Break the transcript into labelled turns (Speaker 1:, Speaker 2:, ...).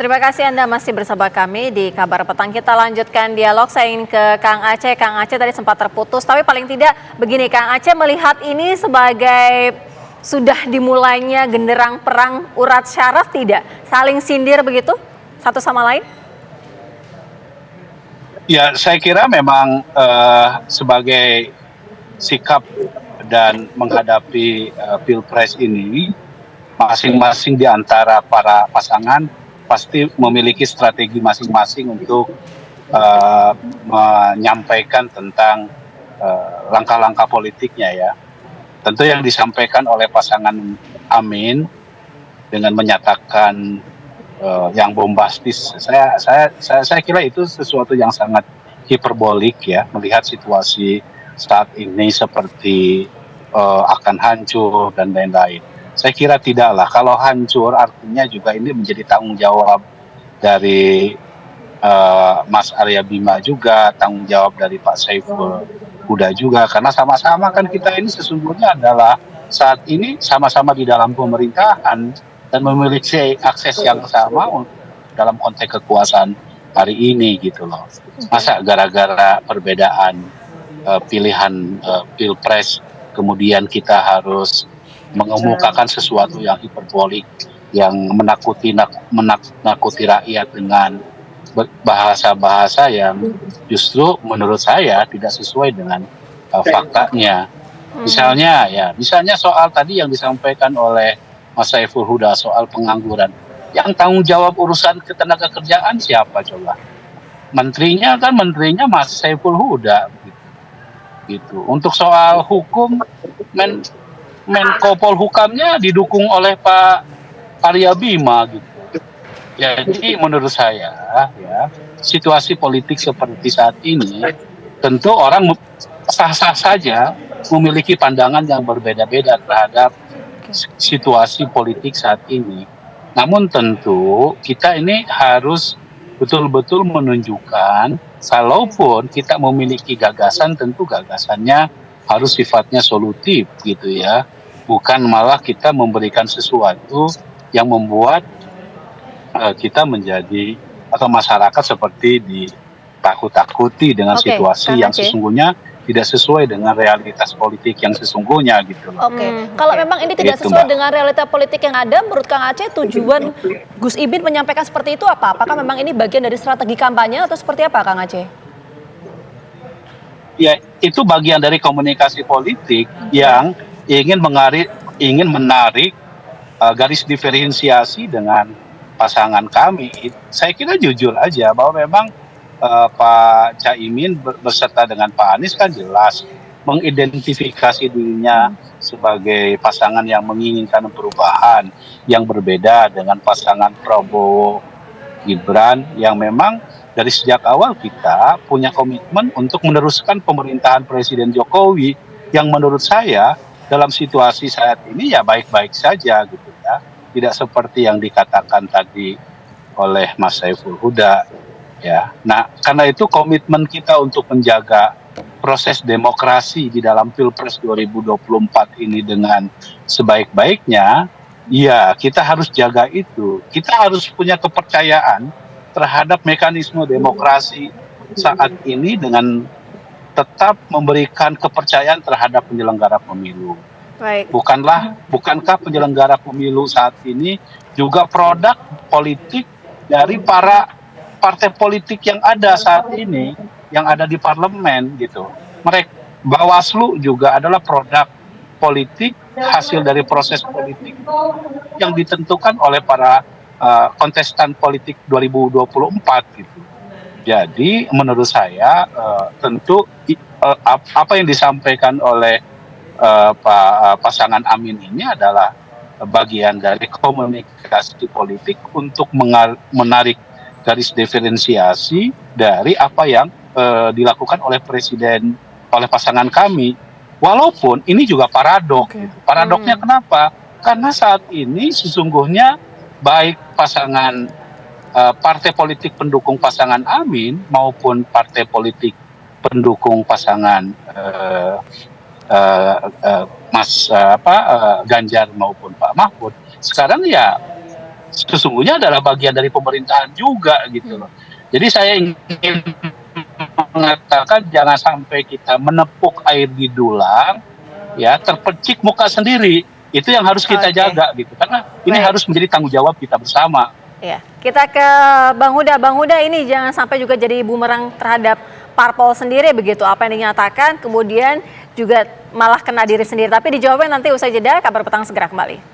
Speaker 1: Terima kasih Anda masih bersama kami di Kabar Petang. Kita lanjutkan dialog. Saya ingin ke Kang Aceh. Kang Aceh tadi sempat terputus, tapi paling tidak begini, Kang Aceh melihat ini sebagai sudah dimulainya genderang perang urat syaraf tidak? Saling sindir begitu satu sama lain?
Speaker 2: Ya, saya kira memang sebagai sikap dan menghadapi Pilpres ini, masing-masing di antara para pasangan pasti memiliki strategi masing-masing untuk menyampaikan tentang langkah-langkah politiknya ya. Tentu yang disampaikan oleh pasangan Amin dengan menyatakan yang bombastis, saya kira itu sesuatu yang sangat hiperbolik ya, melihat situasi saat ini seperti akan hancur dan lain-lain. Saya kira tidaklah. Kalau hancur artinya juga ini menjadi tanggung jawab dari Mas Arya Bima juga, tanggung jawab dari Pak Saiful Huda juga, karena sama-sama kan kita ini sesungguhnya adalah saat ini sama-sama di dalam pemerintahan dan memiliki akses yang sama dalam konteks kekuasaan hari ini gitu loh. Masa gara-gara perbedaan pilihan Pilpres kemudian kita harus mengemukakan sesuatu yang hiperbolik, yang menakuti rakyat dengan bahasa-bahasa yang justru menurut saya tidak sesuai dengan faktanya. Misalnya soal tadi yang disampaikan oleh Mas Saiful Huda soal pengangguran. Yang tanggung jawab urusan ketenagakerjaan siapa coba? Menterinya Mas Saiful Huda gitu. Untuk soal hukum, Menko Polhukamnya didukung oleh Pak Arya Bima gitu. Jadi menurut saya ya, situasi politik seperti saat ini tentu orang sah-sah saja memiliki pandangan yang berbeda-beda terhadap situasi politik saat ini. Namun tentu kita ini harus betul-betul menunjukkan kalaupun kita memiliki gagasan, tentu gagasannya harus sifatnya solutif gitu ya. Bukan malah kita memberikan sesuatu yang membuat kita menjadi atau masyarakat seperti ditakut-takuti dengan situasi yang sesungguhnya tidak sesuai dengan realitas politik yang sesungguhnya gitu loh.
Speaker 1: Kalau memang ini tidak sesuai dengan realita politik yang ada, menurut Kang Aceh tujuan Gus Ibin menyampaikan seperti itu apa? Apakah memang ini bagian dari strategi kampanye atau seperti apa, Kang Aceh?
Speaker 2: Ya, itu bagian dari komunikasi politik yang ingin menarik garis diferensiasi dengan pasangan kami. Saya kira jujur aja bahwa memang Pak Caimin beserta dengan Pak Anies kan jelas mengidentifikasi dirinya sebagai pasangan yang menginginkan perubahan yang berbeda dengan pasangan Prabowo Gibran yang memang dari sejak awal kita punya komitmen untuk meneruskan pemerintahan Presiden Jokowi yang menurut saya dalam situasi saat ini ya baik-baik saja gitu ya. Tidak seperti yang dikatakan tadi oleh Mas Saiful Huda ya. Nah, karena itu komitmen kita untuk menjaga proses demokrasi di dalam Pilpres 2024 ini dengan sebaik-baiknya, ya kita harus jaga itu. Kita harus punya kepercayaan terhadap mekanisme demokrasi saat ini dengan tetap memberikan kepercayaan terhadap penyelenggara pemilu. Bukankah penyelenggara pemilu saat ini juga produk politik dari para partai politik yang ada saat ini, yang ada di parlemen gitu. Bawaslu juga adalah produk politik hasil dari proses politik yang ditentukan oleh para kontestan politik 2024 gitu. Jadi menurut saya tentu apa yang disampaikan oleh pasangan Amin ini adalah bagian dari komunikasi politik untuk menarik garis diferensiasi dari apa yang dilakukan oleh presiden, oleh pasangan kami. Walaupun ini juga paradok. Paradoknya kenapa? Karena saat ini sesungguhnya baik pasangan partai politik pendukung pasangan Amin maupun partai politik pendukung pasangan Ganjar maupun Pak Mahfud sekarang ya sesungguhnya adalah bagian dari pemerintahan juga gitu loh. Jadi saya ingin mengatakan jangan sampai kita menepuk air di dulang, ya terpercik muka sendiri. Itu yang harus kita jaga gitu, karena ini harus menjadi tanggung jawab kita bersama.
Speaker 1: Ya, kita ke Bang Huda. Bang Huda, ini jangan sampai juga jadi bumerang terhadap parpol sendiri begitu. Apa yang dinyatakan kemudian juga malah kena diri sendiri. Tapi dijawabnya nanti usai jeda. Kabar Petang segera kembali.